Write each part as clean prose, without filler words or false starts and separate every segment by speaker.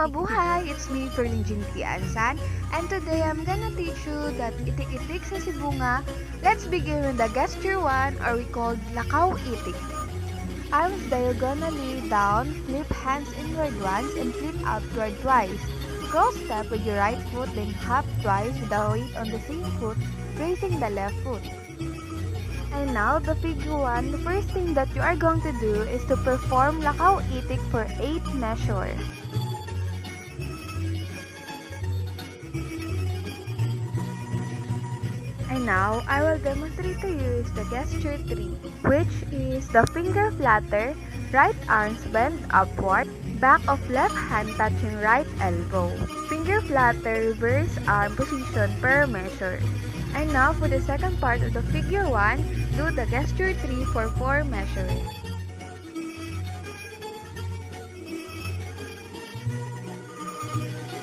Speaker 1: Mabuhay! It's me, Perlin Jinky Ansan, and today I'm gonna teach you that Itik-Itik Sa Sibonga. Let's begin with the gesture 1, or we call Lakaw Itik. Arms diagonally down, flip hands inward once, and flip outward twice. Cross step with your right foot, then hop twice with the weight on the same foot, raising the left foot. And now, the figure 1, the first thing that you are going to do is to perform Lakaw Itik for 8 measure. And now, I will demonstrate to you is the gesture 3, which is the finger flutter, right arms bend upward, back of left hand touching right elbow. Finger flutter, reverse arm position per measure. And now, for the second part of the figure 1, do the gesture 3 for 4 measures.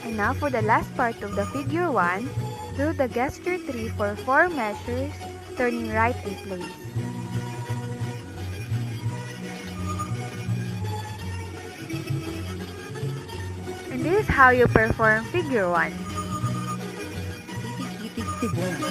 Speaker 1: And now, for the last part of the figure 1, do the gesture 3 for 4 measures, turning right in place. And this is how you perform figure 1.
Speaker 2: Itik-Itik Sibonga.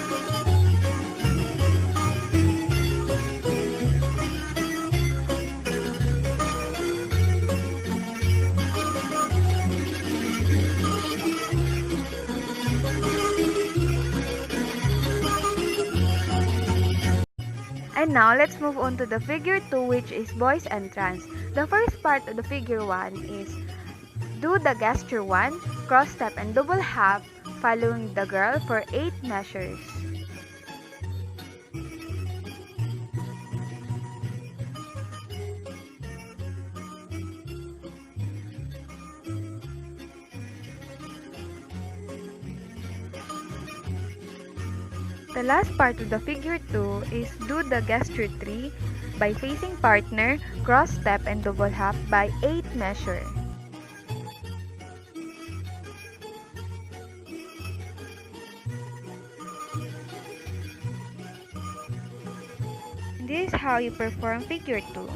Speaker 1: And now, let's move on to the figure 2, which is boys entrance. The first part of the figure 1 is do the gesture 1, cross step and double hop, following the girl for 8 measures. The last part of the figure 2 is do the gesture 3 by facing partner, cross step and double hop by 8 measure. This is how you perform figure 2.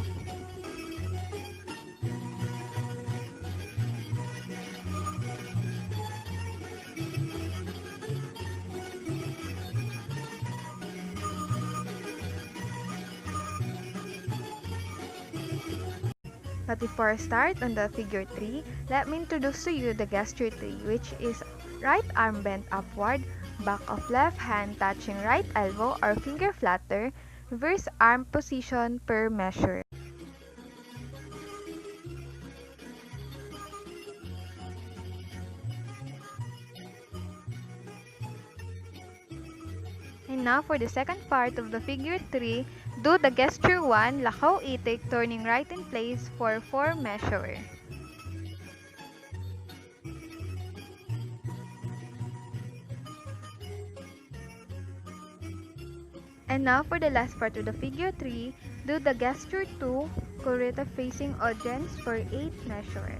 Speaker 1: But before I start on the figure 3, let me introduce to you the gesture 3, which is right arm bent upward, back of left hand touching right elbow or finger flutter, reverse arm position per measure. And now for the second part of the figure 3, do the gesture 1, Lakaw Itik, turning right in place for 4 measure. And now for the last part of the figure 3, do the gesture 2, Kurita facing audience for 8 measure.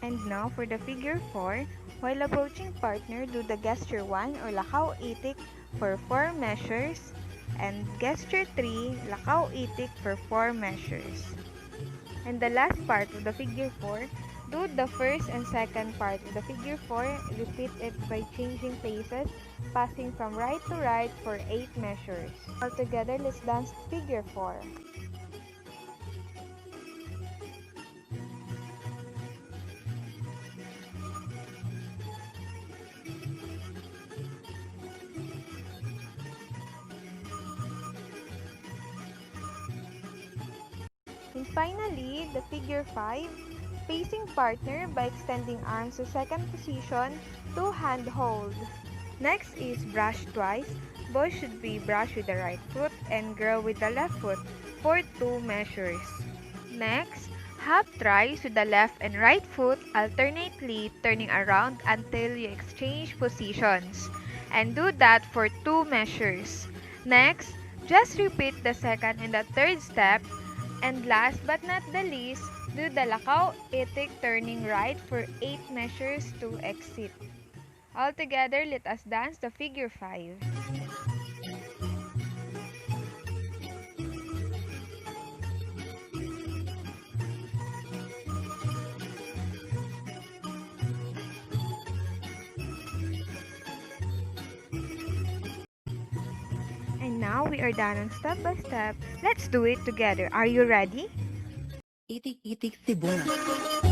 Speaker 1: And now for the figure 4, while approaching partner, do the gesture 1 or Lakaw Itik for 4 measures, and gesture 3, Lakaw Itik for 4 measures. And the last part of the figure 4, do the first and second part of the figure 4, repeat it by changing places, passing from right to right for 8 measures. Altogether, let's dance figure 4. And finally, the figure 5, facing partner by extending arms to second position, 2 hand hold. Next is brush twice. Boy should be brush with the right foot and girl with the left foot for 2 measures. Next, hop thrice with the left and right foot alternately turning around until you exchange positions. And do that for 2 measures. Next, just repeat the second and the third step. And last but not the least, do the Lakaw Itik turning right for 8 measures to exit. Altogether, let us dance the figure 5. now we are done on step by step. Let's do it together. Are you ready?
Speaker 2: Itik-Itik Sibonga.